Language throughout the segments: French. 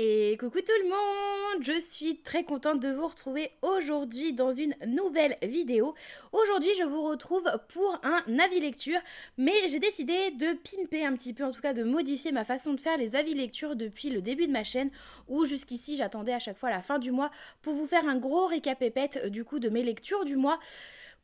Et coucou tout le monde, je suis très contente de vous retrouver aujourd'hui dans une nouvelle vidéo. Aujourd'hui je vous retrouve pour un avis lecture, mais j'ai décidé de pimper un petit peu, en tout cas de modifier ma façon de faire les avis lecture depuis le début de ma chaîne, où jusqu'ici j'attendais à chaque fois la fin du mois pour vous faire un gros récap épette du coup de mes lectures du mois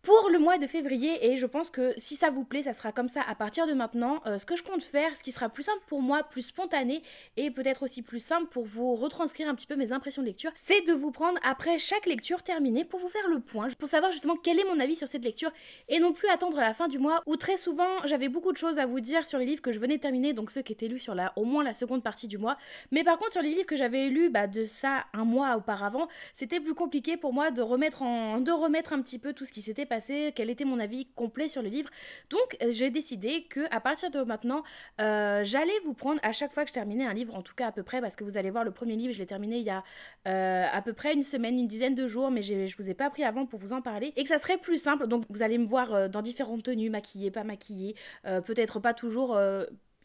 pour le mois de février. Et je pense que si ça vous plaît, ça sera comme ça à partir de maintenant. Ce que je compte faire, ce qui sera plus simple pour moi, plus spontané et peut-être aussi plus simple pour vous retranscrire un petit peu mes impressions de lecture, c'est de vous prendre après chaque lecture terminée pour vous faire le point, pour savoir justement quel est mon avis sur cette lecture et non plus attendre la fin du mois où très souvent j'avais beaucoup de choses à vous dire sur les livres que je venais de terminer, donc ceux qui étaient lus sur au moins la seconde partie du mois. Mais par contre sur les livres que j'avais lus de ça un mois auparavant, c'était plus compliqué pour moi de remettre un petit peu tout ce qui s'était passé, quel était mon avis complet sur le livre. Donc j'ai décidé que à partir de maintenant, j'allais vous prendre à chaque fois que je terminais un livre, en tout cas à peu près, parce que vous allez voir, le premier livre je l'ai terminé il y a à peu près une semaine, une dizaine de jours, mais je vous ai pas pris avant pour vous en parler, et que ça serait plus simple. Donc vous allez me voir dans différentes tenues, maquillée, pas maquillée, peut-être pas toujours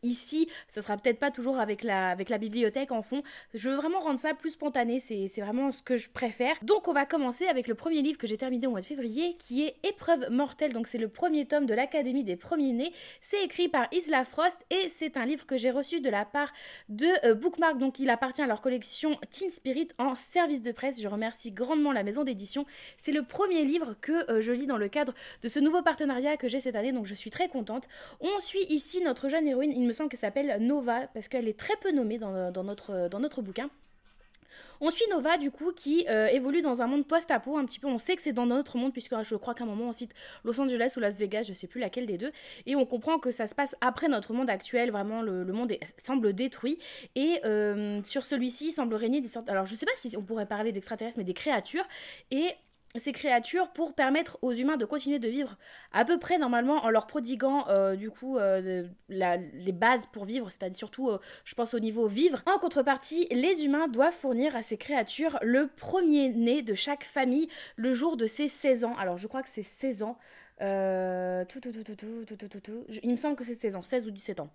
ici, ce sera peut-être pas toujours avec la bibliothèque en fond. Je veux vraiment rendre ça plus spontané, c'est vraiment ce que je préfère. Donc on va commencer avec le premier livre que j'ai terminé au mois de février, qui est Épreuve mortelle. Donc c'est le premier tome de l'Académie des premiers-nés. C'est écrit par Isla Frost et c'est un livre que j'ai reçu de la part de Bookmark. Donc il appartient à leur collection Teen Spirit en service de presse. Je remercie grandement la maison d'édition. C'est le premier livre que je lis dans le cadre de ce nouveau partenariat que j'ai cette année, donc je suis très contente. On suit ici notre jeune héroïne, il me semble qu'elle s'appelle Nova, parce qu'elle est très peu nommée dans notre bouquin. On suit Nova du coup qui évolue dans un monde post-apo un petit peu. On sait que c'est dans notre monde puisque je crois qu'à un moment on cite Los Angeles ou Las Vegas, je sais plus laquelle des deux. Et on comprend que ça se passe après notre monde actuel. Vraiment le monde semble détruit. Et sur celui-ci semble régner des sortes... Alors je sais pas si on pourrait parler d'extraterrestres, mais des créatures. Et ces créatures pour permettre aux humains de continuer de vivre à peu près normalement en leur prodiguant les bases pour vivre, c'est-à-dire surtout je pense au niveau vivre. En contrepartie, les humains doivent fournir à ces créatures le premier-né de chaque famille le jour de ses 16 ans. Alors je crois que c'est 16 ans. Il me semble que c'est 16 ans, 16 ou 17 ans.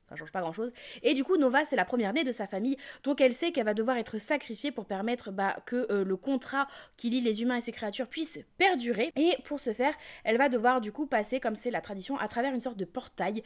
Ça change pas grand chose. Et du coup, Nova, c'est la première née de sa famille, donc elle sait qu'elle va devoir être sacrifiée pour permettre que le contrat qui lie les humains et ces créatures puisse perdurer. Et pour ce faire, elle va devoir du coup passer, comme c'est la tradition, à travers une sorte de portail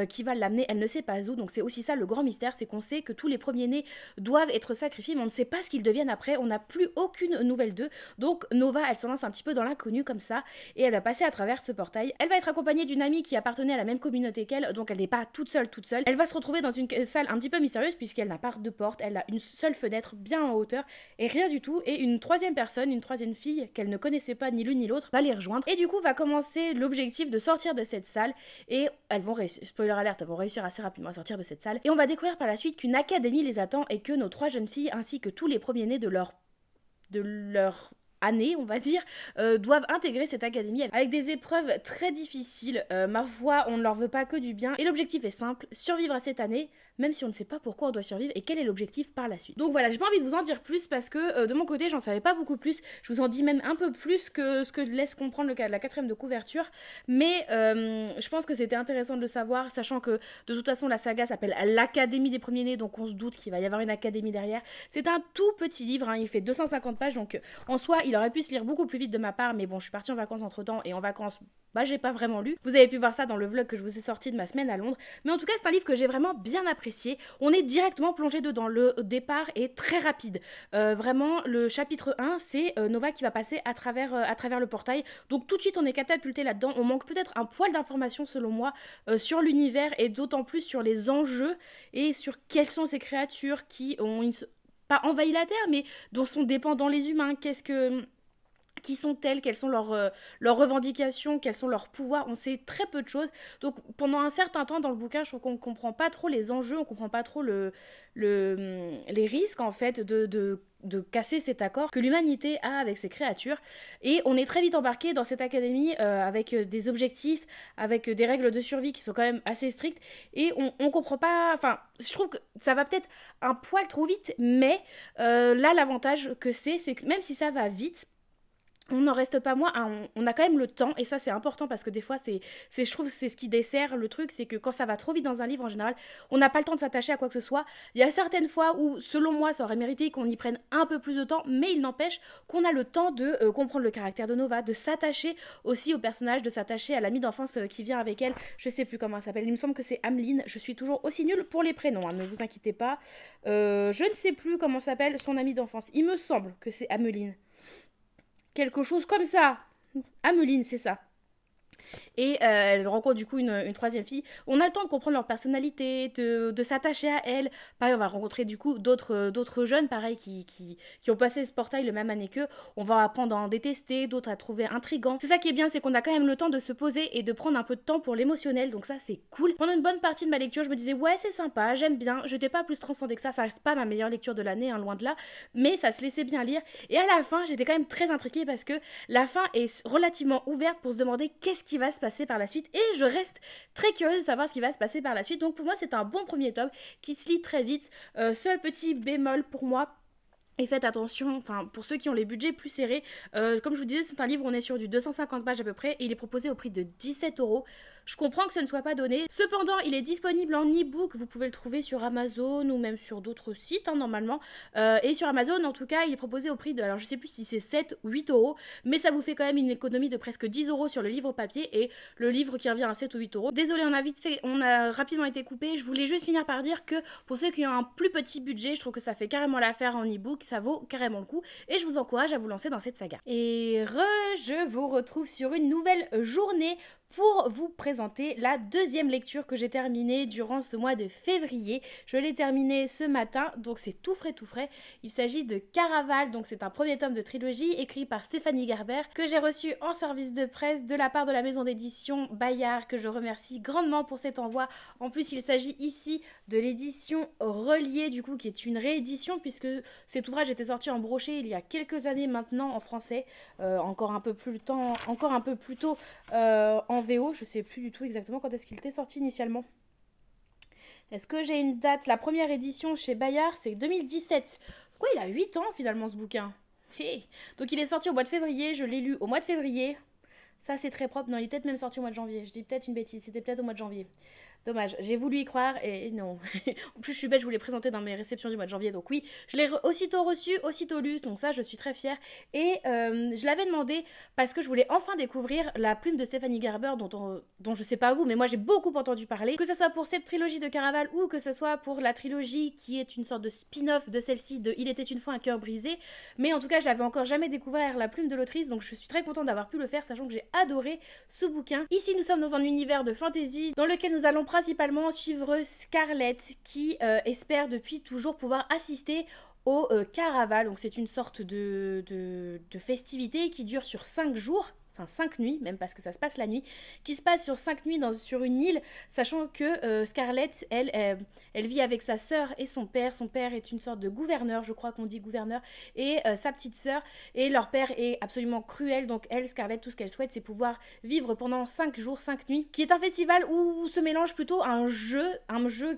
qui va l'amener, elle ne sait pas où. Donc c'est aussi ça le grand mystère, c'est qu'on sait que tous les premiers-nés doivent être sacrifiés, mais on ne sait pas ce qu'ils deviennent après, on n'a plus aucune nouvelle d'eux. Donc Nova, elle se lance un petit peu dans l'inconnu comme ça, et elle va passer à travers ce portail. Elle va être accompagnée d'une amie qui appartenait à la même communauté qu'elle, donc elle n'est pas toute seule. Elle va se retrouver dans une salle un petit peu mystérieuse puisqu'elle n'a pas de porte, elle a une seule fenêtre bien en hauteur et rien du tout, et une troisième personne, une troisième fille qu'elle ne connaissait pas ni l'une ni l'autre va les rejoindre, et du coup va commencer l'objectif de sortir de cette salle, et elles vont réussir, spoiler alert, elles vont réussir assez rapidement à sortir de cette salle, et on va découvrir par la suite qu'une académie les attend et que nos trois jeunes filles ainsi que tous les premiers-nés de leur années, on va dire, doivent intégrer cette académie avec des épreuves très difficiles. Ma foi, on ne leur veut pas que du bien. Et l'objectif est simple, survivre à cette année, même si on ne sait pas pourquoi on doit survivre et quel est l'objectif par la suite. Donc voilà, j'ai pas envie de vous en dire plus parce que de mon côté, j'en savais pas beaucoup plus. Je vous en dis même un peu plus que ce que laisse comprendre la quatrième de couverture. Mais je pense que c'était intéressant de le savoir, sachant que de toute façon, la saga s'appelle l'Académie des premiers-nés, donc on se doute qu'il va y avoir une académie derrière. C'est un tout petit livre, hein, il fait 250 pages, donc en soi, il aurait pu se lire beaucoup plus vite de ma part, mais bon, je suis partie en vacances entre temps, et en vacances, j'ai pas vraiment lu. Vous avez pu voir ça dans le vlog que je vous ai sorti de ma semaine à Londres, mais en tout cas, c'est un livre que j'ai vraiment bien apprécié. On est directement plongé dedans, le départ est très rapide. Vraiment, le chapitre 1, c'est Nova qui va passer à travers le portail, donc tout de suite on est catapulté là-dedans. On manque peut-être un poil d'informations selon moi sur l'univers, et d'autant plus sur les enjeux et sur quelles sont ces créatures qui ont pas envahi la Terre, mais dont sont dépendants les humains. Qui sont-elles, quelles sont leurs revendications, quels sont leurs pouvoirs. On sait très peu de choses. Donc pendant un certain temps dans le bouquin, je trouve qu'on ne comprend pas trop les enjeux, on ne comprend pas trop les risques en fait de casser cet accord que l'humanité a avec ces créatures. Et on est très vite embarqué dans cette académie avec des objectifs, avec des règles de survie qui sont quand même assez strictes. Et on comprend pas... Enfin, je trouve que ça va peut-être un poil trop vite, mais là, l'avantage que c'est que même si ça va vite, on n'en reste pas moins, on a quand même le temps, et ça c'est important parce que des fois je trouve que c'est ce qui dessert le truc, c'est que quand ça va trop vite dans un livre en général, on n'a pas le temps de s'attacher à quoi que ce soit. Il y a certaines fois où selon moi ça aurait mérité qu'on y prenne un peu plus de temps, mais il n'empêche qu'on a le temps de comprendre le caractère de Nova, de s'attacher aussi au personnage, de s'attacher à l'amie d'enfance qui vient avec elle, je sais plus comment elle s'appelle, il me semble que c'est Ameline, je suis toujours aussi nulle pour les prénoms, hein, ne vous inquiétez pas. Je ne sais plus comment s'appelle son amie d'enfance, il me semble que c'est Ameline. Quelque chose comme ça. Ameline, c'est ça. Et elle rencontre du coup une troisième fille. On a le temps de comprendre leur personnalité, de s'attacher à elle. Pareil, on va rencontrer du coup d'autres jeunes, pareil, qui ont passé ce portail le même année qu'eux. On va apprendre à en détester, d'autres à trouver intrigants. C'est ça qui est bien, c'est qu'on a quand même le temps de se poser et de prendre un peu de temps pour l'émotionnel. Donc ça, c'est cool. Pendant une bonne partie de ma lecture, je me disais, ouais, c'est sympa, j'aime bien. J'étais pas plus transcendée que ça reste pas ma meilleure lecture de l'année, hein, loin de là. Mais ça se laissait bien lire. Et à la fin, j'étais quand même très intriguée parce que la fin est relativement ouverte pour se demander qu'est-ce qui va se passer par la suite, et je reste très curieuse de savoir ce qui va se passer par la suite. Donc pour moi c'est un bon premier tome qui se lit très vite. Seul petit bémol pour moi, et faites attention, enfin pour ceux qui ont les budgets plus serrés, comme je vous disais c'est un livre, on est sur du 250 pages à peu près, et il est proposé au prix de 17 €. Je comprends que ce ne soit pas donné. Cependant, il est disponible en e-book. Vous pouvez le trouver sur Amazon ou même sur d'autres sites, hein, normalement. Et sur Amazon, en tout cas, il est proposé au prix de... Alors, je sais plus si c'est 7 ou 8 €. Mais ça vous fait quand même une économie de presque 10 € sur le livre papier. Et le livre qui revient à 7 ou 8 €. Désolée, on a rapidement été coupé. Je voulais juste finir par dire que pour ceux qui ont un plus petit budget, je trouve que ça fait carrément l'affaire en e-book. Ça vaut carrément le coup. Et je vous encourage à vous lancer dans cette saga. Et je vous retrouve sur une nouvelle journée pour vous présenter la deuxième lecture que j'ai terminée durant ce mois de février. Je l'ai terminée ce matin, donc c'est tout frais tout frais. Il s'agit de Caraval, donc c'est un premier tome de trilogie écrit par Stéphanie Gerber que j'ai reçu en service de presse de la part de la maison d'édition Bayard, que je remercie grandement pour cet envoi. En plus, il s'agit ici de l'édition Reliée, du coup, qui est une réédition puisque cet ouvrage était sorti en brochet il y a quelques années maintenant en français, encore un peu plus tôt en VO, je sais plus du tout exactement quand est-ce qu'il était sorti initialement. Est-ce que j'ai une date? La première édition chez Bayard, c'est 2017. Pourquoi il a 8 ans finalement ce bouquin? Hey. Donc il est sorti au mois de février, je l'ai lu au mois de février. Ça c'est très propre, non il est peut-être même sorti au mois de janvier, je dis peut-être une bêtise, c'était peut-être au mois de janvier. Dommage, j'ai voulu y croire et non. En plus, je suis bête, je vous l'ai présenté dans mes réceptions du mois de janvier, donc oui, je l'ai aussitôt reçu, aussitôt lu, donc ça, je suis très fière. Et je l'avais demandé parce que je voulais enfin découvrir la plume de Stéphanie Gerber, dont je sais pas vous, mais moi j'ai beaucoup entendu parler. Que ce soit pour cette trilogie de Caraval ou que ce soit pour la trilogie qui est une sorte de spin-off de celle-ci, de Il était une fois un cœur brisé. Mais en tout cas, je l'avais encore jamais découvert la plume de l'autrice, donc je suis très contente d'avoir pu le faire, sachant que j'ai adoré ce bouquin. Ici, nous sommes dans un univers de fantasy dans lequel nous allons principalement suivre Scarlett qui espère depuis toujours pouvoir assister au Caraval. Donc c'est une sorte de festivité qui dure sur 5 jours. Enfin 5 nuits, même parce que ça se passe la nuit, qui se passe sur 5 nuits sur une île, sachant que Scarlett, elle vit avec sa sœur et son père. Son père est une sorte de gouverneur, je crois qu'on dit gouverneur, et sa petite sœur, et leur père est absolument cruel, donc elle, Scarlett, tout ce qu'elle souhaite, c'est pouvoir vivre pendant 5 jours, 5 nuits, qui est un festival où se mélange plutôt un jeu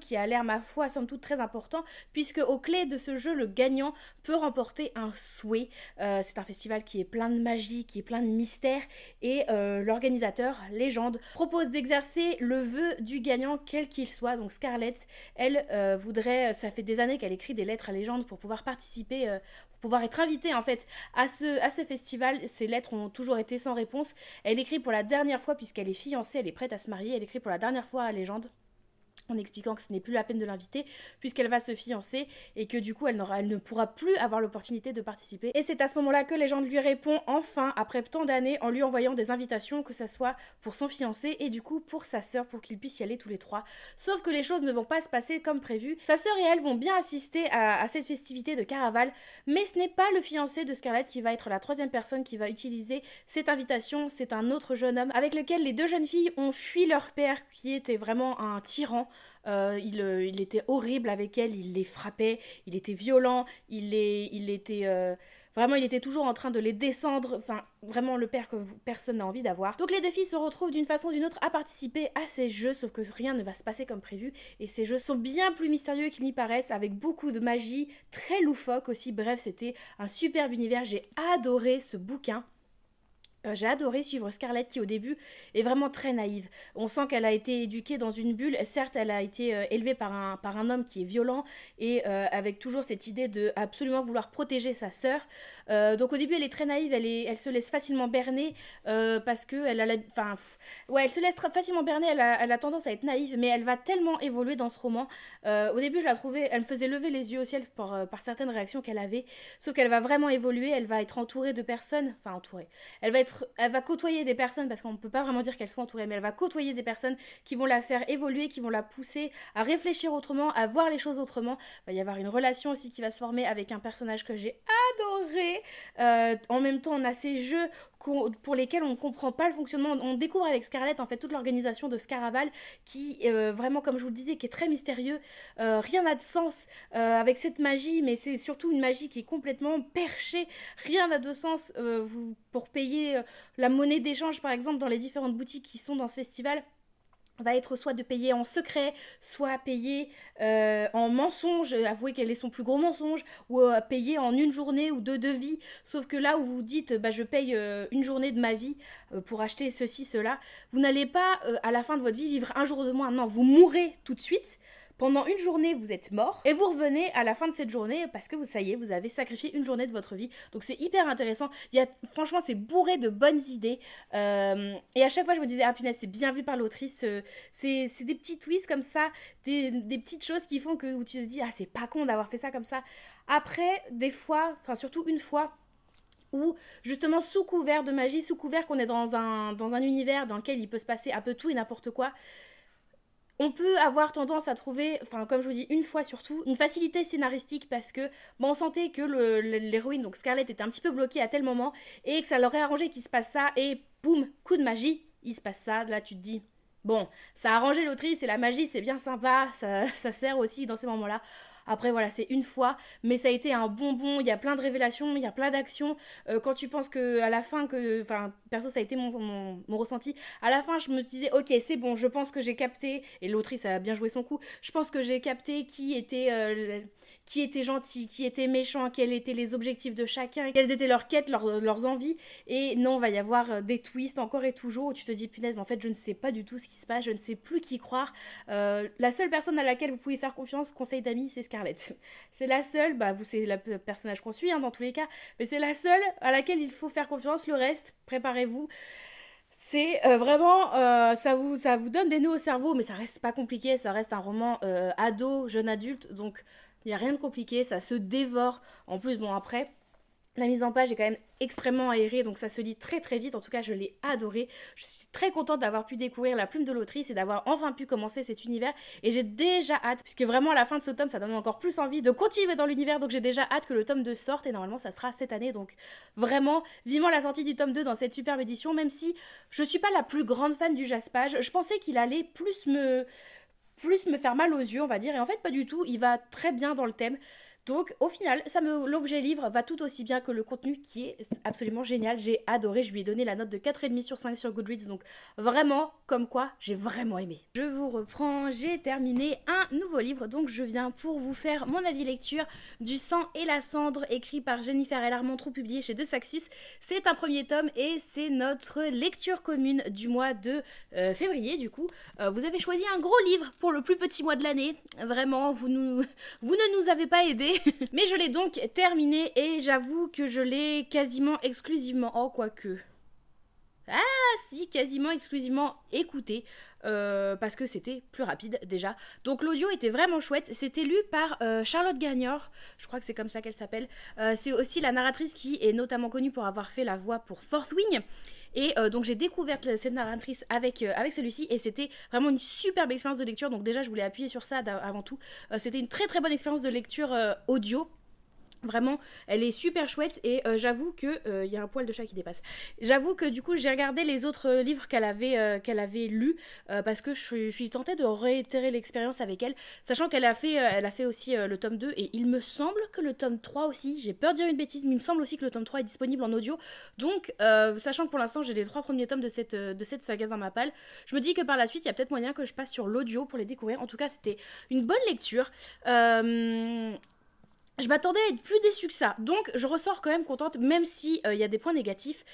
qui a l'air, ma foi, somme toute très important, puisque aux clés de ce jeu, le gagnant peut remporter un souhait. C'est un festival qui est plein de magie, qui est plein de mystère, et l'organisateur, Légende, propose d'exercer le vœu du gagnant quel qu'il soit. Donc Scarlett, elle voudrait, ça fait des années qu'elle écrit des lettres à Légende pour pouvoir participer, pour pouvoir être invitée en fait à ce festival. Ces lettres ont toujours été sans réponse. Elle écrit pour la dernière fois, puisqu'elle est fiancée, elle est prête à se marier, elle écrit pour la dernière fois à Légende, en expliquant que ce n'est plus la peine de l'inviter puisqu'elle va se fiancer et que du coup elle ne pourra plus avoir l'opportunité de participer. Et c'est à ce moment-là que Légende lui répond enfin, après tant d'années, en lui envoyant des invitations, que ça soit pour son fiancé et du coup pour sa sœur, pour qu'ils puissent y aller tous les trois. Sauf que les choses ne vont pas se passer comme prévu. Sa sœur et elle vont bien assister à cette festivité de Caraval, mais ce n'est pas le fiancé de Scarlett qui va être la troisième personne qui va utiliser cette invitation. C'est un autre jeune homme avec lequel les deux jeunes filles ont fui leur père, qui était vraiment un tyran. Il était horrible avec elle, il les frappait, il était violent, il était toujours en train de les descendre, enfin vraiment le père que personne n'a envie d'avoir. Donc les deux filles se retrouvent d'une façon ou d'une autre à participer à ces jeux, sauf que rien ne va se passer comme prévu, et ces jeux sont bien plus mystérieux qu'ils n'y paraissent, avec beaucoup de magie, très loufoque aussi. Bref, c'était un superbe univers, j'ai adoré ce bouquin. J'ai adoré suivre Scarlett qui au début est vraiment très naïve. On sent qu'elle a été éduquée dans une bulle. Certes, elle a été élevée par un homme qui est violent et avec toujours cette idée de absolument vouloir protéger sa sœur. Donc au début, elle est très naïve, elle se laisse facilement berner parce que elle a enfin, ouais, elle se laisse facilement berner. Elle a tendance à être naïve, mais elle va tellement évoluer dans ce roman. Au début, je la trouvais, elle me faisait lever les yeux au ciel par certaines réactions qu'elle avait. Sauf qu'elle va vraiment évoluer. Elle va être entourée de personnes, enfin entourée. Elle va côtoyer des personnes, parce qu'on ne peut pas vraiment dire qu'elle soit entourée, mais elle va côtoyer des personnes qui vont la faire évoluer, qui vont la pousser à réfléchir autrement, à voir les choses autrement. Il va y avoir une relation aussi qui va se former avec un personnage que j'ai adoré. En même temps, on a ces jeux pour lesquels on ne comprend pas le fonctionnement. On découvre avec Scarlett en fait toute l'organisation de Scaraval qui vraiment, comme je vous le disais, qui est très mystérieux. Rien n'a de sens avec cette magie, mais c'est surtout une magie qui est complètement perchée. Rien n'a de sens pour payer la monnaie d'échange par exemple dans les différentes boutiques qui sont dans ce festival va être soit de payer en secret, soit payer en mensonge, avouer quel est son plus gros mensonge, ou payer en une journée ou deux de vie. Sauf que là où vous dites, bah, je paye une journée de ma vie pour acheter ceci, cela, vous n'allez pas, à la fin de votre vie, vivre un jour de moins. Non, vous mourrez tout de suite. Pendant une journée, vous êtes mort et vous revenez à la fin de cette journée parce que ça y est, vous avez sacrifié une journée de votre vie. Donc c'est hyper intéressant. Franchement, c'est bourré de bonnes idées. Et à chaque fois, je me disais, ah punaise, c'est bien vu par l'autrice. C'est des petits twists comme ça, des petites choses qui font où tu te dis, ah c'est pas con d'avoir fait ça comme ça. Après, des fois, enfin surtout une fois, où justement sous couvert de magie, sous couvert qu'on est dans un univers dans lequel il peut se passer un peu tout et n'importe quoi, on peut avoir tendance à trouver, enfin comme je vous dis une fois surtout, une facilité scénaristique parce que on sentait que l'héroïne, donc Scarlett, était un petit peu bloquée à tel moment et que ça leur aurait arrangé qu'il se passe ça et boum, coup de magie, il se passe ça. Là tu te dis, bon, ça a arrangé l'autrice et la magie c'est bien sympa, ça sert aussi dans ces moments-là. Après voilà, c'est une fois, mais ça a été un bonbon, il y a plein de révélations, il y a plein d'actions. Quand tu penses que à la fin, enfin perso ça a été mon ressenti, à la fin je me disais ok c'est bon, je pense que j'ai capté, et l'autrice a bien joué son coup, je pense que j'ai capté qui était gentil, qui était méchant, quels étaient les objectifs de chacun, quelles étaient leurs quêtes, leurs envies, et non, va y avoir des twists encore et toujours où tu te dis punaise, mais en fait je ne sais pas du tout ce qui se passe, je ne sais plus qui croire. La seule personne à laquelle vous pouvez faire confiance, conseil d'amis, c'est Scarlett. C'est la seule, bah c'est le personnage qu'on suit dans tous les cas, mais c'est la seule à laquelle il faut faire confiance. Le reste, préparez-vous. C'est vraiment, ça vous donne des nœuds au cerveau, mais ça reste pas compliqué, ça reste un roman ado, jeune adulte, donc il n'y a rien de compliqué, ça se dévore. En plus, bon après, la mise en page est quand même extrêmement aérée, donc ça se lit très très vite. En tout cas, je l'ai adoré. Je suis très contente d'avoir pu découvrir la plume de l'autrice et d'avoir enfin pu commencer cet univers. Et j'ai déjà hâte, puisque vraiment à la fin de ce tome, ça donne encore plus envie de continuer dans l'univers. Donc j'ai déjà hâte que le tome 2 sorte et normalement ça sera cette année. Donc vraiment, vivement la sortie du tome 2 dans cette superbe édition, même si je suis pas la plus grande fan du jaspage. Je pensais qu'il allait plus me faire mal aux yeux, on va dire. Et en fait, pas du tout. Il va très bien dans le thème. Donc au final, l'objet livre va tout aussi bien que le contenu qui est absolument génial. J'ai adoré, je lui ai donné la note de 4,5 sur 5 sur Goodreads, donc vraiment, comme quoi, j'ai vraiment aimé. Je vous reprends, j'ai terminé un nouveau livre, donc je viens pour vous faire mon avis lecture du sang et la cendre, écrit par Jennifer L. Armentrout, publié chez De Saxus. C'est un premier tome et c'est notre lecture commune du mois de février, du coup. Vous avez choisi un gros livre pour le plus petit mois de l'année. Vraiment, vous ne nous avez pas aidés. Mais je l'ai donc terminé et j'avoue que je l'ai quasiment exclusivement... Oh, quoique... Ah si, quasiment exclusivement écouté, parce que c'était plus rapide déjà. Donc l'audio était vraiment chouette, c'était lu par Charlotte Gagnor, je crois que c'est comme ça qu'elle s'appelle. C'est aussi la narratrice qui est notamment connue pour avoir fait la voix pour Fourth Wing. Et donc j'ai découvert cette narratrice avec celui-ci et c'était vraiment une superbe expérience de lecture. Donc déjà je voulais appuyer sur ça avant tout. C'était une très très bonne expérience de lecture audio. Vraiment, elle est super chouette et j'avoue que... y a un poil de chat qui dépasse. J'avoue que du coup, j'ai regardé les autres livres qu'elle avait lus parce que je suis tentée de réitérer l'expérience avec elle, sachant qu'elle a fait aussi le tome 2 et il me semble que le tome 3 aussi, j'ai peur de dire une bêtise, mais il me semble aussi que le tome 3 est disponible en audio. Donc, sachant que pour l'instant, j'ai les 3 premiers tomes de cette saga dans ma palle, je me dis que par la suite, il y a peut-être moyen que je passe sur l'audio pour les découvrir. En tout cas, c'était une bonne lecture. Je m'attendais à être plus déçue que ça, donc je ressors quand même contente, même si y a des points négatifs.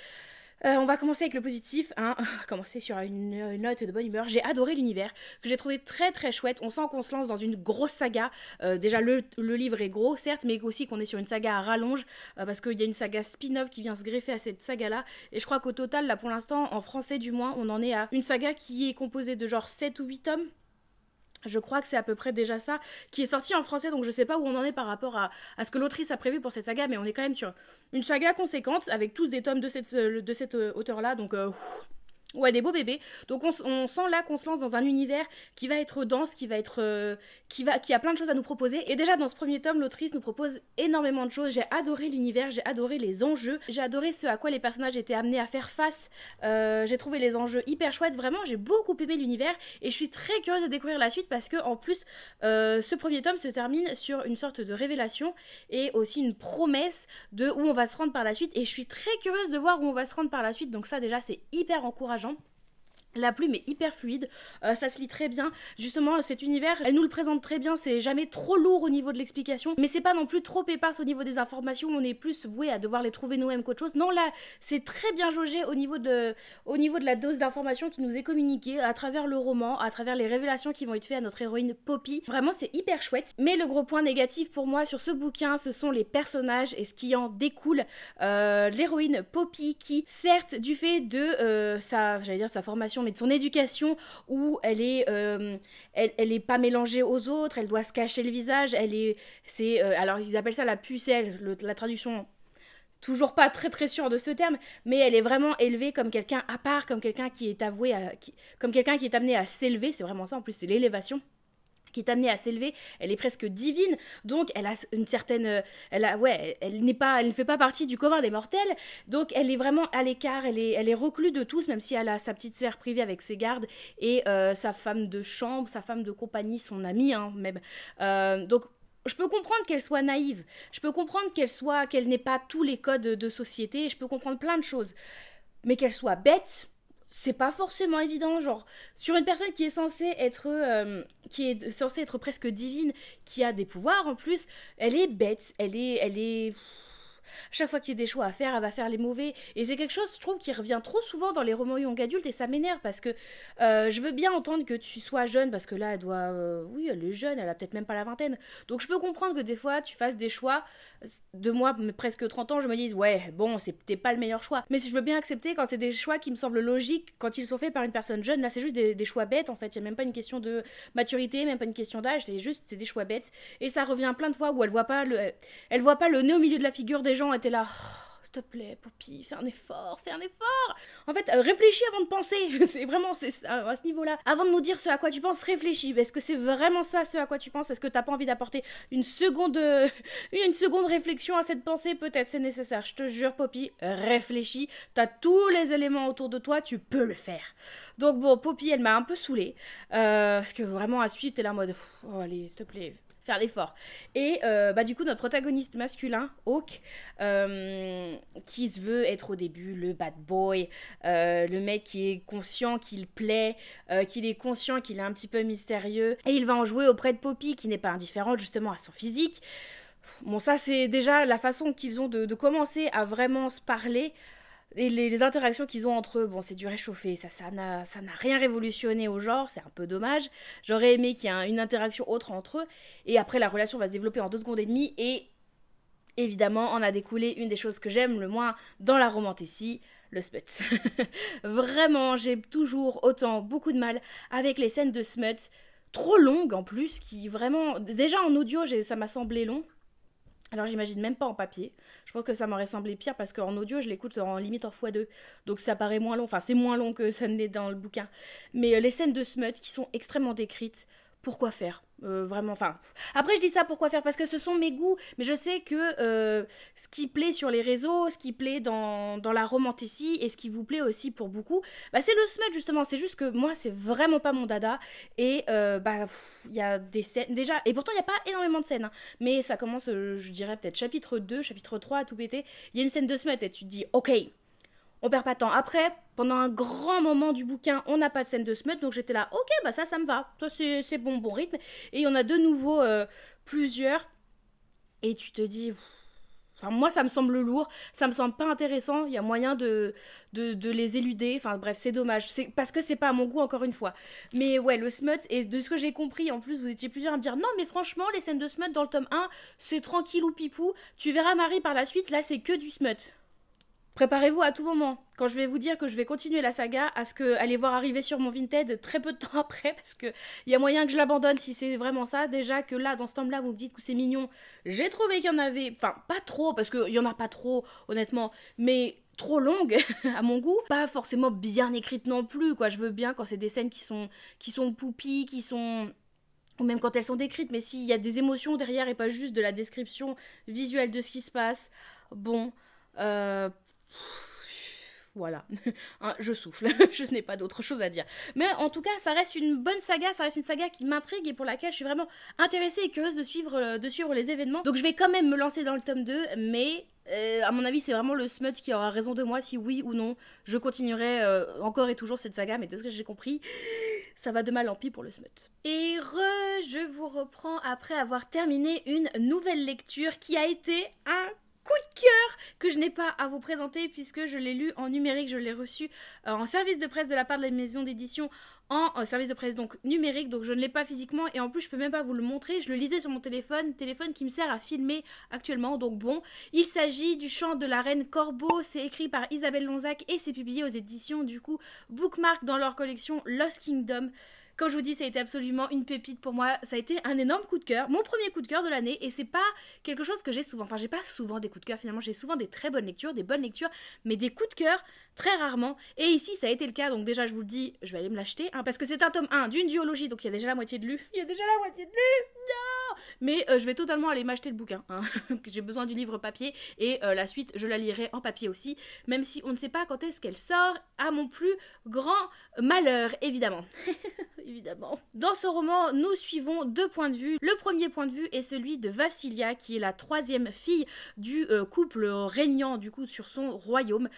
On va commencer avec le positif, hein. On va commencer sur une note de bonne humeur. J'ai adoré l'univers, que j'ai trouvé très très chouette. On sent qu'on se lance dans une grosse saga. Déjà le livre est gros certes, mais aussi qu'on est sur une saga à rallonge, parce qu'il y a une saga spin-off qui vient se greffer à cette saga là. Et je crois qu'au total, là pour l'instant, en français du moins, on en est à une saga qui est composée de genre 7 ou 8 tomes. Je crois que c'est à peu près déjà ça, qui est sorti en français, donc je sais pas où on en est par rapport à ce que l'autrice a prévu pour cette saga, mais on est quand même sur une saga conséquente, avec tous des tomes de cette auteur-là, donc ouais, des beaux bébés. Donc on sent là qu'on se lance dans un univers qui va être dense, qui a plein de choses à nous proposer. Et déjà dans ce premier tome, l'autrice nous propose énormément de choses. J'ai adoré l'univers, j'ai adoré les enjeux, j'ai adoré ce à quoi les personnages étaient amenés à faire face. J'ai trouvé les enjeux hyper chouettes. Vraiment, j'ai beaucoup aimé l'univers et je suis très curieuse de découvrir la suite parce que en plus, ce premier tome se termine sur une sorte de révélation et aussi une promesse de où on va se rendre par la suite. Et je suis très curieuse de voir où on va se rendre par la suite. Donc ça déjà, c'est hyper encourageant. La plume est hyper fluide, ça se lit très bien. Justement, cet univers, elle nous le présente très bien, c'est jamais trop lourd au niveau de l'explication, mais c'est pas non plus trop éparse au niveau des informations, on est plus voué à devoir les trouver nous-mêmes qu'autre chose. Non, là, c'est très bien jaugé au niveau de la dose d'informations qui nous est communiquée à travers le roman, à travers les révélations qui vont être faites à notre héroïne Poppy. Vraiment, c'est hyper chouette. Mais le gros point négatif pour moi sur ce bouquin, ce sont les personnages et ce qui en découle. L'héroïne Poppy qui, certes, du fait de sa formation, mais de son éducation où elle est pas mélangée aux autres, elle doit se cacher le visage, alors ils appellent ça la pucelle, la traduction toujours pas très très sûre de ce terme, mais elle est vraiment élevée comme quelqu'un à part, comme quelqu'un qui est comme quelqu'un qui est amené à s'élever, c'est vraiment ça en plus, c'est l'élévation qui est amenée à s'élever, elle est presque divine, donc elle a une certaine, elle ne fait pas partie du commun des mortels, donc elle est vraiment à l'écart, elle est reclue de tous, même si elle a sa petite sphère privée avec ses gardes et sa femme de chambre, sa femme de compagnie, son amie, hein, même. Donc je peux comprendre qu'elle soit naïve, je peux comprendre qu'elle n'ait pas tous les codes de société, je peux comprendre plein de choses, mais qu'elle soit bête, c'est pas forcément évident, genre sur une personne qui est censée être presque divine, qui a des pouvoirs en plus, elle est bête, elle est chaque fois qu'il y a des choix à faire, elle va faire les mauvais. Et c'est quelque chose, je trouve, qui revient trop souvent dans les romans young adultes et ça m'énerve parce que je veux bien entendre que tu sois jeune parce que là, elle doit. Oui, elle est jeune, elle a peut-être même pas la vingtaine. Donc je peux comprendre que des fois, tu fasses des choix. De moi, presque 30 ans, je me dis, ouais, bon, c'est peut-être pas le meilleur choix. Mais si je veux bien accepter quand c'est des choix qui me semblent logiques, quand ils sont faits par une personne jeune, là, c'est juste des choix bêtes en fait. Il n'y a même pas une question de maturité, même pas une question d'âge, c'est des choix bêtes. Et ça revient plein de fois où elle voit pas le nez au milieu de la figure des gens, et t'es là. Oh, s'il te plaît, Poppy, fais un effort, fais un effort. En fait, réfléchis avant de penser. C'est vraiment à ce niveau-là. Avant de nous dire ce à quoi tu penses, réfléchis. Est-ce que c'est vraiment ça ce à quoi tu penses? Est-ce que t'as pas envie d'apporter une seconde réflexion à cette pensée? Peut-être c'est nécessaire. Je te jure, Poppy, réfléchis. T'as tous les éléments autour de toi, tu peux le faire. Donc bon, Poppy, elle m'a un peu saoulée. Parce que vraiment, à suite, t'es là en mode, oh, allez, s'il te plaît, faire l'effort. Et du coup, notre protagoniste masculin, Hawk, qui se veut être au début le bad boy, le mec qui est conscient qu'il plaît, qu'il est conscient qu'il est un petit peu mystérieux, et il va en jouer auprès de Poppy, qui n'est pas indifférente justement à son physique. Bon, ça c'est déjà la façon qu'ils ont de commencer à vraiment se parler. Et les interactions qu'ils ont entre eux, bon, c'est du réchauffé, ça n'a rien révolutionné au genre, c'est un peu dommage. J'aurais aimé qu'il y ait une interaction autre entre eux, et après la relation va se développer en 2 secondes et demie, et évidemment, en a découlé une des choses que j'aime le moins dans la romantécie, le smut. Vraiment, j'ai toujours beaucoup de mal avec les scènes de smut, trop longues en plus, qui vraiment... Déjà en audio, ça m'a semblé long. Alors j'imagine même pas en papier. Je pense que ça m'aurait semblé pire parce qu'en audio je l'écoute en limite en x2. Donc ça paraît moins long, enfin c'est moins long que ça ne l'est dans le bouquin. Mais les scènes de smut qui sont extrêmement décrites, pourquoi faire vraiment, enfin... Après je dis ça pourquoi faire parce que ce sont mes goûts, mais je sais que ce qui plaît sur les réseaux, ce qui plaît dans la romantécie et ce qui vous plaît aussi pour beaucoup, c'est le smut justement. C'est juste que moi c'est vraiment pas mon dada et il y a des scènes déjà, et pourtant il n'y a pas énormément de scènes, hein, mais ça commence, je dirais peut-être chapitre 2, chapitre 3 à tout péter, il y a une scène de smut et tu te dis ok, on perd pas de temps. Après, pendant un grand moment du bouquin, on n'a pas de scène de smut, donc j'étais là, ok, ça me va, ça c'est bon rythme. Et il y en a de nouveau plusieurs, et tu te dis, Enfin, moi, ça me semble lourd, ça me semble pas intéressant, il y a moyen de les éluder, enfin bref, c'est dommage, c'est parce que c'est pas à mon goût, encore une fois. Mais ouais, le smut, et de ce que j'ai compris, en plus, vous étiez plusieurs à me dire, non, mais franchement, les scènes de smut dans le tome 1, c'est tranquille ou pipou, tu verras Marie par la suite, là, c'est que du smut. Préparez-vous à tout moment, quand je vais vous dire que je vais continuer la saga, à ce que aller voir arriver sur mon Vinted très peu de temps après, parce que il y a moyen que je l'abandonne si c'est vraiment ça. Déjà que là, dans ce tome-là, vous me dites que c'est mignon. J'ai trouvé qu'il y en avait, enfin pas trop, parce qu'il y en a pas trop, honnêtement, mais trop longue à mon goût, pas forcément bien écrite non plus, quoi. Je veux bien quand c'est des scènes qui sont poupies, qui sont ou même quand elles sont décrites, mais s'il y a des émotions derrière et pas juste de la description visuelle de ce qui se passe, bon, euh, voilà, hein, je souffle, je n'ai pas d'autre chose à dire. Mais en tout cas, ça reste une bonne saga, ça reste une saga qui m'intrigue et pour laquelle je suis vraiment intéressée et curieuse de suivre les événements. Donc je vais quand même me lancer dans le tome 2, mais à mon avis, c'est vraiment le smut qui aura raison de moi si oui ou non je continuerai encore et toujours cette saga, mais de ce que j'ai compris, ça va de mal en pis pour le smut. Et je vous reprends après avoir terminé une nouvelle lecture qui a été un coup de cœur que je n'ai pas à vous présenter puisque je l'ai lu en numérique, je l'ai reçu en service de presse de la part de la maison d'édition en service de presse donc numérique, donc je ne l'ai pas physiquement et en plus je peux même pas vous le montrer, je le lisais sur mon téléphone qui me sert à filmer actuellement, donc bon, il s'agit du chant de la reine Corbeau, c'est écrit par Isabelle Lonzac et c'est publié aux éditions du coup Bookmark dans leur collection Lost Kingdom. Comme je vous dis, ça a été absolument une pépite pour moi, ça a été un énorme coup de cœur, mon premier coup de cœur de l'année, et c'est pas quelque chose que j'ai souvent, enfin j'ai pas souvent des coups de cœur finalement, j'ai souvent des très bonnes lectures, des bonnes lectures, mais des coups de cœur très rarement, et ici ça a été le cas, donc déjà je vous le dis, je vais aller me l'acheter, hein, parce que c'est un tome 1 d'une duologie, donc il y a déjà la moitié de lu, mais je vais totalement aller m'acheter le bouquin, hein. J'ai besoin du livre papier, et la suite je la lirai en papier aussi, même si on ne sait pas quand est-ce qu'elle sort, à mon plus grand malheur, évidemment. Évidemment. Dans ce roman, nous suivons deux points de vue. Le premier point de vue est celui de Vassilia, qui est la troisième fille du couple régnant du coup sur son royaume,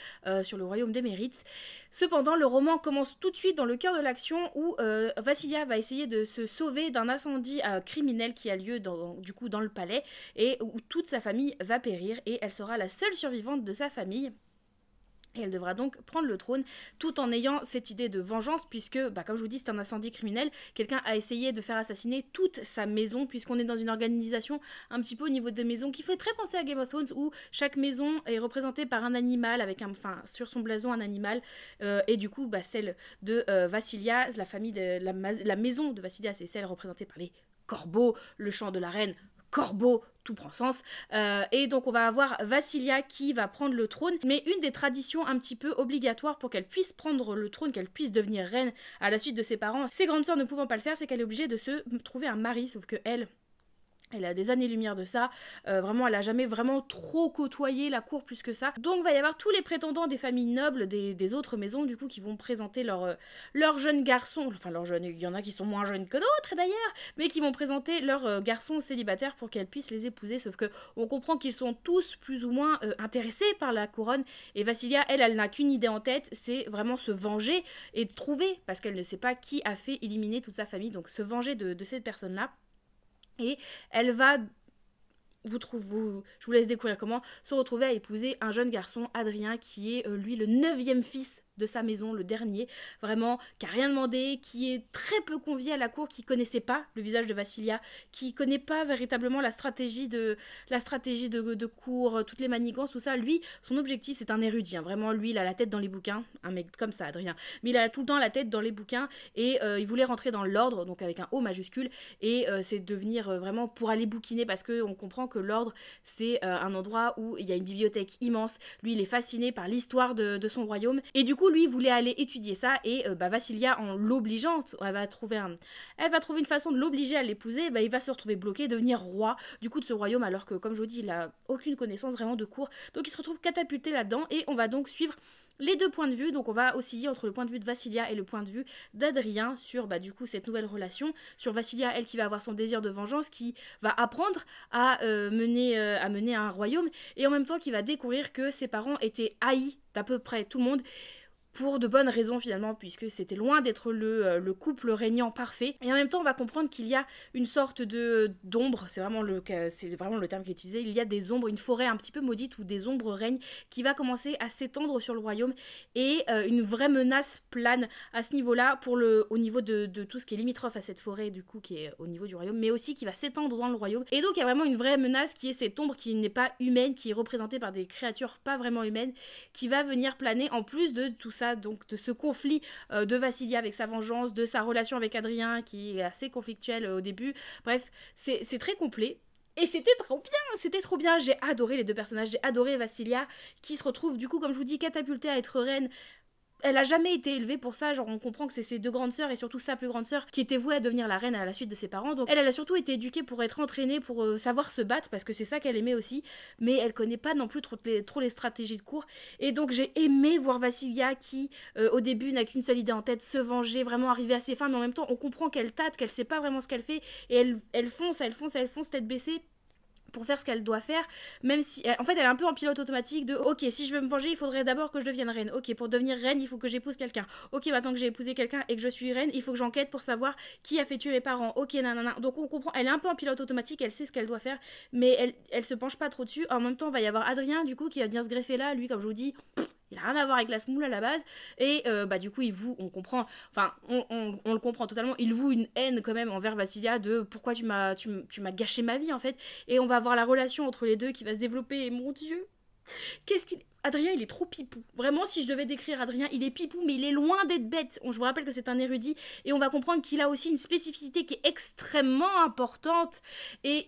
sur le royaume d'Émérite. Cependant, le roman commence tout de suite dans le cœur de l'action où Vassilia va essayer de se sauver d'un incendie criminel qui a lieu du coup dans le palais et où toute sa famille va périr et elle sera la seule survivante de sa famille. Et elle devra donc prendre le trône tout en ayant cette idée de vengeance puisque, comme je vous dis, c'est un incendie criminel. Quelqu'un a essayé de faire assassiner toute sa maison puisqu'on est dans une organisation un petit peu au niveau des maisons qui fait très penser à Game of Thrones où chaque maison est représentée par un animal avec sur son blason un animal et du coup celle de Vassilia, la famille de la maison de Vassilia, c'est celle représentée par les corbeaux, le chant de la reine, corbeau, tout prend sens. Et donc on va avoir Vassilia qui va prendre le trône, mais une des traditions un petit peu obligatoires pour qu'elle puisse prendre le trône, qu'elle puisse devenir reine à la suite de ses parents, ses grandes sœurs ne pouvant pas le faire, c'est qu'elle est obligée de se trouver un mari, sauf que elle a des années-lumière de ça, vraiment elle a jamais vraiment trop côtoyé la cour plus que ça. Donc il va y avoir tous les prétendants des familles nobles des autres maisons du coup qui vont présenter leurs jeunes garçons, enfin leurs jeunes, il y en a qui sont moins jeunes que d'autres d'ailleurs, mais qui vont présenter leurs garçons célibataires pour qu'elles puissent les épouser, sauf que on comprend qu'ils sont tous plus ou moins intéressés par la couronne, et Vassilia, elle n'a qu'une idée en tête, c'est vraiment se venger et trouver, parce qu'elle ne sait pas qui a fait éliminer toute sa famille, donc se venger de cette personne-là. Et elle va, je vous laisse découvrir comment, se retrouver à épouser un jeune garçon, Adrien, qui est lui le 9e fils de sa maison, le dernier, vraiment, qui a rien demandé, qui est très peu convié à la cour, qui connaissait pas le visage de Vassilia, qui connaît pas véritablement la stratégie de cour, toutes les manigances, tout ça. Lui, son objectif, c'est un érudit, hein. Vraiment, lui, il a la tête dans les bouquins, un mec comme ça, Adrien, mais il a tout le temps la tête dans les bouquins, et il voulait rentrer dans l'ordre, donc avec un O majuscule, et c'est devenir vraiment pour aller bouquiner, parce qu'on comprend que l'ordre, c'est un endroit où il y a une bibliothèque immense. Lui, il est fasciné par l'histoire de son royaume, et du coup, lui voulait aller étudier ça et Vassilia, en l'obligeant, elle va trouver une façon de l'obliger à l'épouser, il va se retrouver bloqué, devenir roi du coup de ce royaume alors que comme je vous dis il a aucune connaissance vraiment de cour, donc il se retrouve catapulté là-dedans et on va donc suivre les deux points de vue, donc on va osciller entre le point de vue de Vassilia et le point de vue d'Adrien sur du coup cette nouvelle relation, sur Vassilia, elle qui va avoir son désir de vengeance, qui va apprendre à mener un royaume et en même temps qui va découvrir que ses parents étaient haïs d'à peu près tout le monde. pour de bonnes raisons finalement, puisque c'était loin d'être le couple régnant parfait. Et en même temps, on va comprendre qu'il y a une sorte d'ombre, c'est vraiment le terme qui est utilisé, il y a des ombres, une forêt un petit peu maudite où des ombres règnent, qui va commencer à s'étendre sur le royaume, et une vraie menace plane à ce niveau-là, au niveau de tout ce qui est limitrophe à cette forêt, du coup, qui est au niveau du royaume, mais aussi qui va s'étendre dans le royaume. Et donc, il y a vraiment une vraie menace qui est cette ombre qui n'est pas humaine, qui est représentée par des créatures pas vraiment humaines, qui va venir planer en plus de tout ça, donc de ce conflit de Vassilia avec sa vengeance, de sa relation avec Adrien qui est assez conflictuelle au début. Bref, c'est très complet. Et c'était trop bien, j'ai adoré les deux personnages, j'ai adoré Vassilia qui se retrouve du coup, comme je vous dis, catapultée à être reine. Elle a jamais été élevée pour ça, genre on comprend que c'est ses deux grandes sœurs et surtout sa plus grande sœur qui était vouée à devenir la reine à la suite de ses parents. Donc elle a surtout été éduquée pour être entraînée, pour savoir se battre parce que c'est ça qu'elle aimait aussi, mais elle connaît pas non plus trop les stratégies de cours. Et donc j'ai aimé voir Vassilia qui au début n'a qu'une seule idée en tête, se venger, vraiment arriver à ses fins, mais en même temps on comprend qu'elle tâte, qu'elle sait pas vraiment ce qu'elle fait et elle fonce tête baissée pour faire ce qu'elle doit faire, même si en fait elle est un peu en pilote automatique de ok, si je veux me venger il faudrait d'abord que je devienne reine, ok, pour devenir reine il faut que j'épouse quelqu'un, ok, maintenant que j'ai épousé quelqu'un et que je suis reine il faut que j'enquête pour savoir qui a fait tuer mes parents, ok, nanana. Donc on comprend, elle est un peu en pilote automatique, elle sait ce qu'elle doit faire, mais elle se penche pas trop dessus. En même temps il va y avoir Adrien du coup qui va venir se greffer là, lui comme je vous dis, il a rien à voir avec la smoule à la base, et du coup il voue, on comprend, enfin on le comprend totalement, il voue une haine quand même envers Vassilia de pourquoi tu m'as gâché ma vie en fait, et on va avoir la relation entre les deux qui va se développer, et mon dieu, Adrien, il est trop pipou. Vraiment, si je devais décrire Adrien, il est pipou, mais il est loin d'être bête. Je vous rappelle que c'est un érudit, et on va comprendre qu'il a aussi une spécificité qui est extrêmement importante, et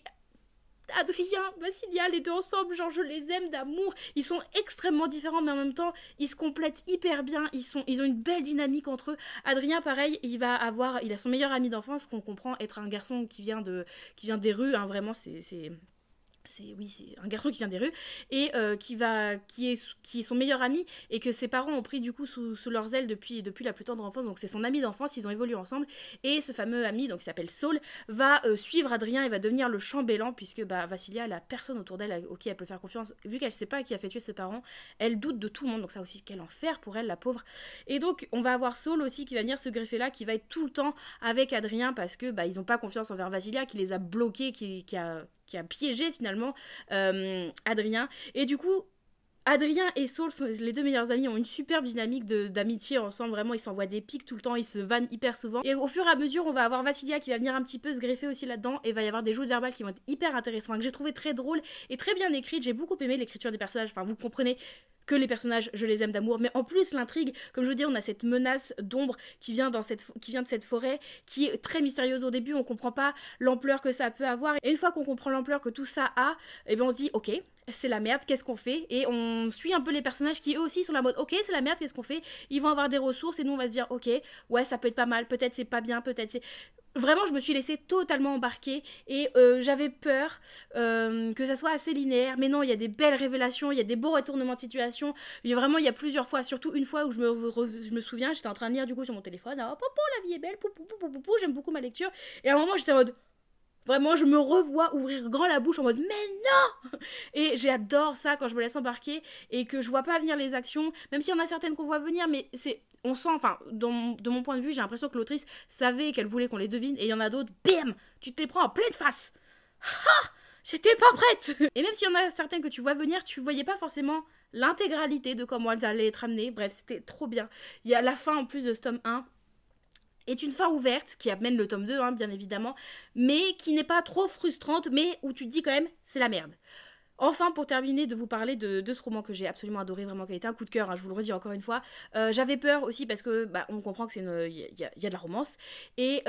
Adrien, Vassilia, les deux ensemble, genre je les aime d'amour. Ils sont extrêmement différents, mais en même temps, ils se complètent hyper bien. Ils ont une belle dynamique entre eux. Adrien, pareil, il a son meilleur ami d'enfance, qu'on comprend être un garçon qui vient des rues. Hein, vraiment, c'est un garçon qui vient des rues et qui est son meilleur ami, et que ses parents ont pris du coup sous leurs ailes depuis la plus tendre enfance. Donc c'est son ami d'enfance, ils ont évolué ensemble, et ce fameux ami, donc qui s'appelle Saul, va suivre Adrien et va devenir le chambellan, puisque Vassilia, la personne autour d'elle auquel elle peut faire confiance, vu qu'elle sait pas qui a fait tuer ses parents, elle doute de tout le monde, donc ça aussi quel enfer pour elle, la pauvre. Et donc on va avoir Saul aussi qui va venir se greffer là, qui va être tout le temps avec Adrien, parce que ils ont pas confiance envers Vassilia, qui les a bloqués, qui a piégé finalement Adrien. Et du coup, Adrien et Saul sont les deux meilleurs amis, ont une superbe dynamique d'amitié ensemble, vraiment ils s'envoient des pics tout le temps, ils se vannent hyper souvent. Et au fur et à mesure, on va avoir Vassilia qui va venir un petit peu se greffer aussi là-dedans, et il va y avoir des joutes verbales qui vont être hyper intéressantes, que j'ai trouvé très drôles et très bien écrites. J'ai beaucoup aimé l'écriture des personnages, enfin vous comprenez que les personnages, je les aime d'amour, mais en plus l'intrigue, comme je vous dis, on a cette menace d'ombre qui vient de cette forêt, qui est très mystérieuse au début, on comprend pas l'ampleur que ça peut avoir, et une fois qu'on comprend l'ampleur que tout ça a, et bien on se dit ok, c'est la merde, qu'est-ce qu'on fait? Et on suit un peu les personnages qui eux aussi sont la mode ok, c'est la merde, qu'est-ce qu'on fait? Ils vont avoir des ressources et nous on va se dire ok, ouais ça peut être pas mal, peut-être c'est pas bien, peut-être c'est... Vraiment, je me suis laissée totalement embarquer, et j'avais peur que ça soit assez linéaire, mais non, il y a des belles révélations, il y a des beaux retournements de situation. Il y a plusieurs fois, surtout une fois où je me souviens, j'étais en train de lire du coup sur mon téléphone, oh popo, la vie est belle, poupou, poupou, poupou, j'aime beaucoup ma lecture, et à un moment j'étais en mode... Vraiment, je me revois ouvrir grand la bouche en mode « Mais non !» Et j'adore ça quand je me laisse embarquer et que je vois pas venir les actions, même s'il y en a certaines qu'on voit venir, mais on sent, enfin, de mon point de vue, j'ai l'impression que l'autrice savait qu'elle voulait qu'on les devine, et il y en a d'autres, bam, tu te les prends en pleine face. Ha! J'étais pas prête. Et même s'il y en a certaines que tu vois venir, tu voyais pas forcément l'intégralité de comment elles allaient être amenées. Bref, c'était trop bien. Il y a la fin en plus de ce tome 1. Est une fin ouverte qui amène le tome 2, hein, bien évidemment, mais qui n'est pas trop frustrante, mais où tu te dis quand même, c'est la merde. Enfin, pour terminer, de vous parler de ce roman que j'ai absolument adoré, vraiment, qui a été un coup de cœur, hein, je vous le redis encore une fois. J'avais peur aussi parce que on comprend que il y a de la romance, et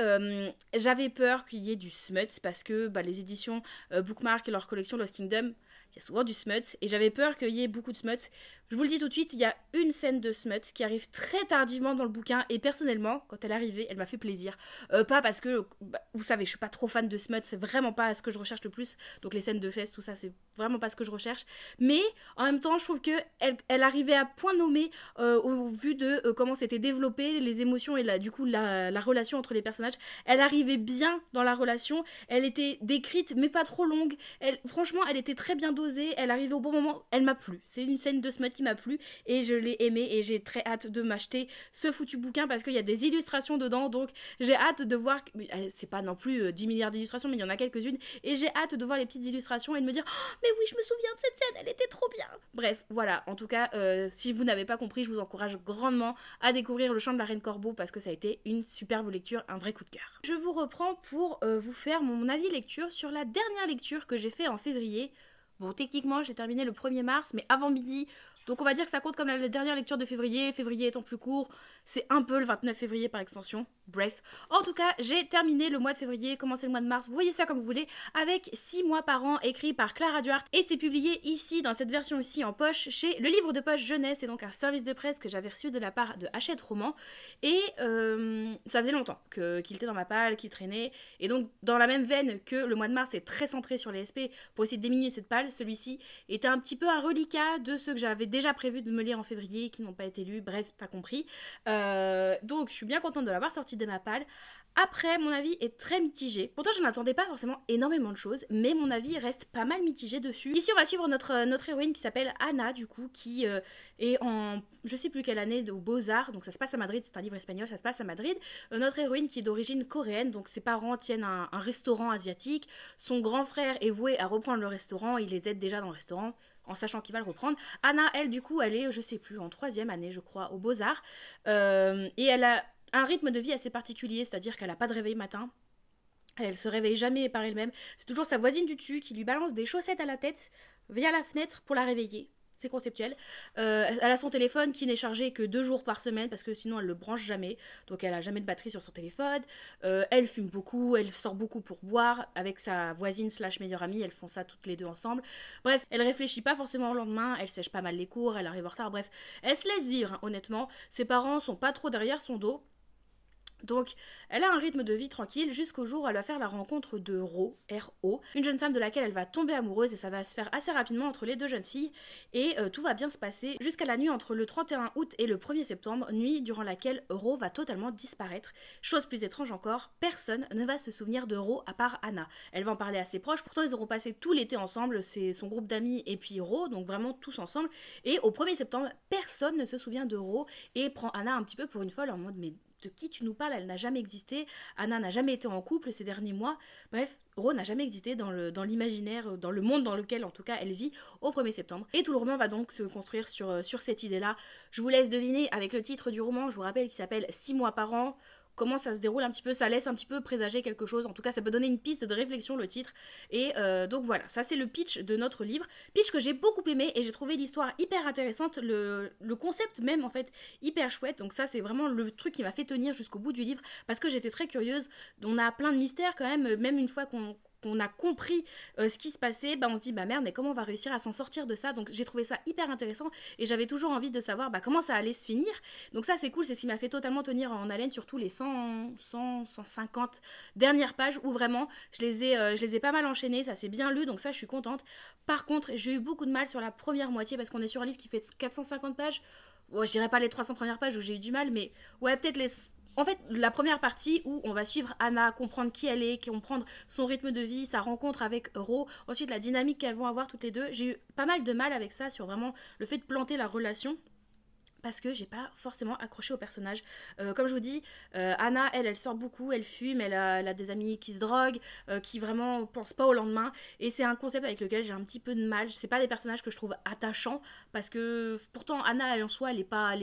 j'avais peur qu'il y ait du smut parce que les éditions Bookmark et leur collection Lost Kingdom, il y a souvent du smut, et j'avais peur qu'il y ait beaucoup de smut. Je vous le dis tout de suite, il y a une scène de smut qui arrive très tardivement dans le bouquin, et personnellement, quand elle est arrivée, elle m'a fait plaisir. Pas parce que, vous savez, je suis pas trop fan de smut, c'est vraiment pas ce que je recherche le plus, donc les scènes de fesses, tout ça, c'est vraiment pas ce que je recherche, mais en même temps, je trouve que elle arrivait à point nommé au vu de comment c'était développé, les émotions et du coup la relation entre les personnages. Elle arrivait bien dans la relation, elle était décrite, mais pas trop longue, franchement, elle était très bien dosée, elle arrivait au bon moment, elle m'a plu. C'est une scène de smut qui m'a plu et je l'ai aimée et j'ai très hâte de m'acheter ce foutu bouquin parce qu'il y a des illustrations dedans, donc j'ai hâte de voir, c'est pas non plus 10 milliards d'illustrations mais il y en a quelques-unes et j'ai hâte de voir les petites illustrations et de me dire oh, mais oui je me souviens de cette scène, elle était trop bien. Bref, voilà, en tout cas si vous n'avez pas compris, je vous encourage grandement à découvrir Le Chant de la Reine Corbeau parce que ça a été une superbe lecture, un vrai coup de cœur. Je vous reprends pour vous faire mon avis lecture sur la dernière lecture que j'ai fait en février. Bon, techniquement, j'ai terminé le 1er mars, mais avant midi, donc on va dire que ça compte comme la dernière lecture de février. Février étant plus court, c'est un peu le 29 février par extension. Bref. En tout cas, j'ai terminé le mois de février, commencé le mois de mars, vous voyez ça comme vous voulez, avec 6 mois par an écrit par Clara Duarte. Et c'est publié ici, dans cette version ici en poche, chez Le Livre de Poche Jeunesse. C'est donc un service de presse que j'avais reçu de la part de Hachette Roman. Et ça faisait longtemps qu'il était dans ma palle, qu'il traînait. Et donc, dans la même veine que le mois de mars est très centré sur les SP, pour essayer de diminuer cette palle, celui-ci était un petit peu un reliquat de ceux que j'avais déjà prévu de me lire en février, qui n'ont pas été lus. Bref, t'as compris. Donc, je suis bien contente de l'avoir sorti de ma palle. Après, mon avis est très mitigé. Pourtant, je n'attendais pas forcément énormément de choses, mais mon avis reste pas mal mitigé dessus. Ici, on va suivre notre héroïne qui s'appelle Anna, du coup, qui est en je sais plus quelle année aux Beaux-Arts, donc ça se passe à Madrid, c'est un livre espagnol, ça se passe à Madrid. Notre héroïne qui est d'origine coréenne, donc ses parents tiennent un restaurant asiatique. Son grand frère est voué à reprendre le restaurant, il les aide déjà dans le restaurant en sachant qu'il va le reprendre. Anna, elle, du coup, elle est, je sais plus, en 3e année, je crois, aux Beaux-Arts. Et elle a un rythme de vie assez particulier, c'est-à-dire qu'elle n'a pas de réveil matin. Elle se réveille jamais par elle-même. C'est toujours sa voisine du dessus qui lui balance des chaussettes à la tête via la fenêtre pour la réveiller. C'est conceptuel. Elle a son téléphone qui n'est chargé que 2 jours par semaine parce que sinon elle le branche jamais. Donc elle a jamais de batterie sur son téléphone. Elle fume beaucoup, elle sort beaucoup pour boire avec sa voisine slash meilleure amie. Elles font ça toutes les deux ensemble. Bref, elle réfléchit pas forcément au lendemain. Elle sèche pas mal les cours, elle arrive en retard. Bref, elle se laisse dire, hein, honnêtement. Ses parents sont pas trop derrière son dos. Donc, elle a un rythme de vie tranquille jusqu'au jour où elle va faire la rencontre de Ro, R-O, une jeune femme de laquelle elle va tomber amoureuse et ça va se faire assez rapidement entre les deux jeunes filles et tout va bien se passer jusqu'à la nuit entre le 31 août et le 1er septembre, nuit durant laquelle Ro va totalement disparaître. Chose plus étrange encore, personne ne va se souvenir de Ro à part Anna. Elle va en parler à ses proches, pourtant ils auront passé tout l'été ensemble, c'est son groupe d'amis et puis Ro, donc vraiment tous ensemble, et au 1er septembre, personne ne se souvient de Ro et prend Anna un petit peu pour une folle en mode mais de qui tu nous parles, elle n'a jamais existé, Anna n'a jamais été en couple ces derniers mois, bref, Ro n'a jamais existé dans l'imaginaire, dans le monde dans lequel en tout cas elle vit au 1er septembre. Et tout le roman va donc se construire sur cette idée-là. Je vous laisse deviner avec le titre du roman, je vous rappelle qu'il s'appelle 6 mois par an, comment ça se déroule un petit peu, ça laisse un petit peu présager quelque chose, en tout cas ça peut donner une piste de réflexion le titre, et donc voilà, ça c'est le pitch de notre livre, pitch que j'ai beaucoup aimé et j'ai trouvé l'histoire hyper intéressante, le concept même en fait hyper chouette, donc ça c'est vraiment le truc qui m'a fait tenir jusqu'au bout du livre, parce que j'étais très curieuse, on a plein de mystères quand même une fois qu'on a compris ce qui se passait, bah on se dit bah merde mais comment on va réussir à s'en sortir de ça, donc j'ai trouvé ça hyper intéressant et j'avais toujours envie de savoir bah comment ça allait se finir, donc ça c'est cool, c'est ce qui m'a fait totalement tenir en haleine, surtout les 150 dernières pages où vraiment je les ai pas mal enchaînées, ça s'est bien lu, donc ça je suis contente. Par contre j'ai eu beaucoup de mal sur la première moitié parce qu'on est sur un livre qui fait 450 pages, bon, je dirais pas les 300 premières pages où j'ai eu du mal, mais ouais peut-être en fait, la première partie où on va suivre Anna, comprendre qui elle est, comprendre son rythme de vie, sa rencontre avec Ro, ensuite la dynamique qu'elles vont avoir toutes les deux, j'ai eu pas mal de mal avec ça, sur vraiment le fait de planter la relation. Parce que j'ai pas forcément accroché au personnage. Comme je vous dis, Anna, elle sort beaucoup, elle fume, elle a des amis qui se droguent, qui vraiment pensent pas au lendemain. Et c'est un concept avec lequel j'ai un petit peu de mal. C'est pas des personnages que je trouve attachants, parce que pourtant Anna, elle en soi, elle est pas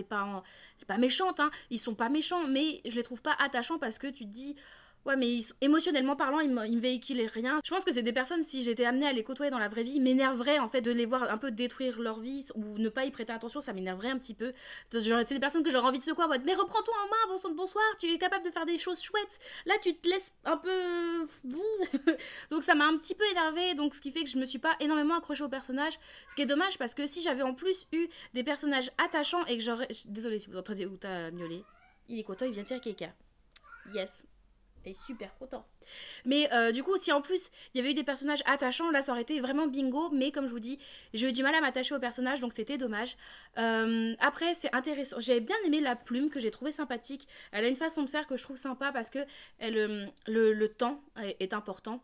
méchante, hein. Ils sont pas méchants, mais je les trouve pas attachants parce que tu te dis. Ouais, mais émotionnellement parlant, ils me véhiculaient rien. Je pense que c'est des personnes, si j'étais amenée à les côtoyer dans la vraie vie, m'énerverait en fait de les voir un peu détruire leur vie ou ne pas y prêter attention, ça m'énerverait un petit peu. C'est des personnes que j'aurais envie de secouer en mode mais reprends-toi en main, bon sang de bonsoir, tu es capable de faire des choses chouettes. Là, tu te laisses un peu. Donc ça m'a un petit peu énervée, donc ce qui fait que je me suis pas énormément accrochée au personnage. Ce qui est dommage parce que si j'avais en plus eu des personnages attachants et que j'aurais. Désolée si vous entendez où t'as miaulé. Il est content, il vient de faire caca. Yes. Est super content. Mais du coup, si en plus il y avait eu des personnages attachants, là ça aurait été vraiment bingo. Mais comme je vous dis, j'ai eu du mal à m'attacher aux personnages, donc c'était dommage. Après, c'est intéressant. J'ai bien aimé la plume que j'ai trouvé sympathique. Elle a une façon de faire que je trouve sympa parce que le temps est important.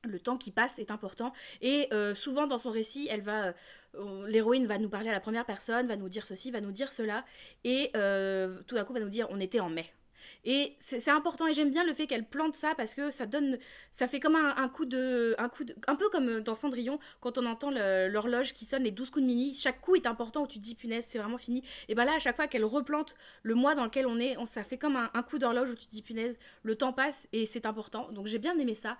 Le temps qui passe est important et souvent dans son récit, l'héroïne va nous parler à la première personne, va nous dire ceci, va nous dire cela et tout d'un coup va nous dire on était en mai. Et c'est important et j'aime bien le fait qu'elle plante ça parce que ça fait comme un peu comme dans Cendrillon quand on entend l'horloge qui sonne les 12 coups de minuit, chaque coup est important où tu te dis punaise c'est vraiment fini. Et ben là à chaque fois qu'elle replante le mois dans lequel on est, ça fait comme un coup d'horloge où tu te dis punaise le temps passe et c'est important. Donc j'ai bien aimé ça.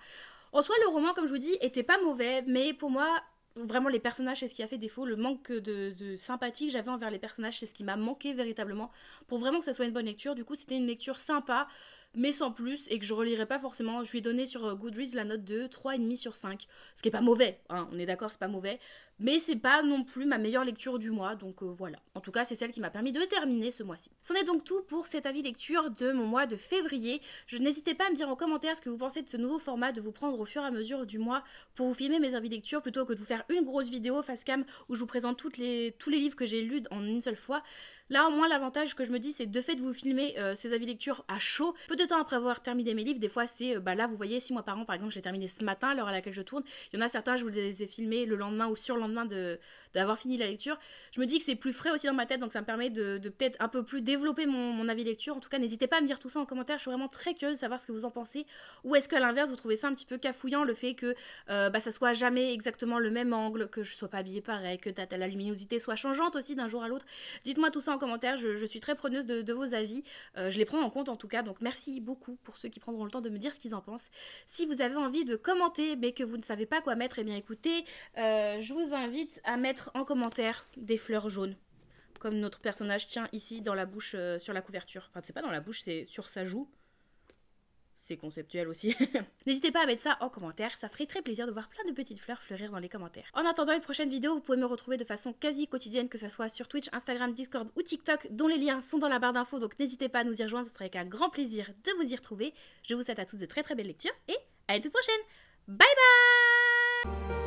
En soi, le roman, comme je vous dis, était pas mauvais, mais pour moi, vraiment, les personnages, c'est ce qui a fait défaut. Le manque de sympathie que j'avais envers les personnages, c'est ce qui m'a manqué véritablement pour vraiment que ça soit une bonne lecture. Du coup, c'était une lecture sympa, mais sans plus, et que je relirai pas forcément. Je lui ai donné sur Goodreads la note de 3,5 sur 5, ce qui est pas mauvais, hein, on est d'accord, c'est pas mauvais, mais c'est pas non plus ma meilleure lecture du mois, donc voilà. En tout cas, c'est celle qui m'a permis de terminer ce mois-ci. C'en est donc tout pour cet avis lecture de mon mois de février. N'hésitez pas à me dire en commentaire ce que vous pensez de ce nouveau format, de vous prendre au fur et à mesure du mois pour vous filmer mes avis lecture, plutôt que de vous faire une grosse vidéo face cam où je vous présente tous les livres que j'ai lus en une seule fois. Là, au moins, l'avantage que je me dis, c'est de fait de vous filmer ces avis lecture à chaud. Peu de temps après avoir terminé mes livres, des fois, c'est, là, vous voyez, 6 mois par an, par exemple, je l'ai terminé ce matin, à l'heure à laquelle je tourne. Il y en a certains, je vous les ai filmés le lendemain ou sur le lendemain d'avoir fini la lecture. Je me dis que c'est plus frais aussi dans ma tête, donc ça me permet de peut-être un peu plus développer mon avis lecture. En tout cas, n'hésitez pas à me dire tout ça en commentaire, je suis vraiment très curieuse de savoir ce que vous en pensez. Ou est-ce qu'à l'inverse, vous trouvez ça un petit peu cafouillant, le fait que ça soit jamais exactement le même angle, que je sois pas habillée pareil, que la luminosité soit changeante aussi d'un jour à l'autre. Dites-moi tout ça en commentaire, je suis très preneuse de vos avis. Je les prends en compte en tout cas, donc merci beaucoup pour ceux qui prendront le temps de me dire ce qu'ils en pensent. Si vous avez envie de commenter mais que vous ne savez pas quoi mettre, eh bien écoutez, je vous invite à mettre en commentaire des fleurs jaunes, comme notre personnage tient ici dans la bouche, sur la couverture. Enfin, c'est pas dans la bouche, c'est sur sa joue. C'est conceptuel aussi. N'hésitez pas à mettre ça en commentaire, ça ferait très plaisir de voir plein de petites fleurs fleurir dans les commentaires. En attendant une prochaine vidéo, vous pouvez me retrouver de façon quasi quotidienne, que ce soit sur Twitch, Instagram, Discord ou TikTok, dont les liens sont dans la barre d'infos, donc n'hésitez pas à nous y rejoindre, ce serait avec un grand plaisir de vous y retrouver. Je vous souhaite à tous de très très belles lectures et à une toute prochaine. Bye bye.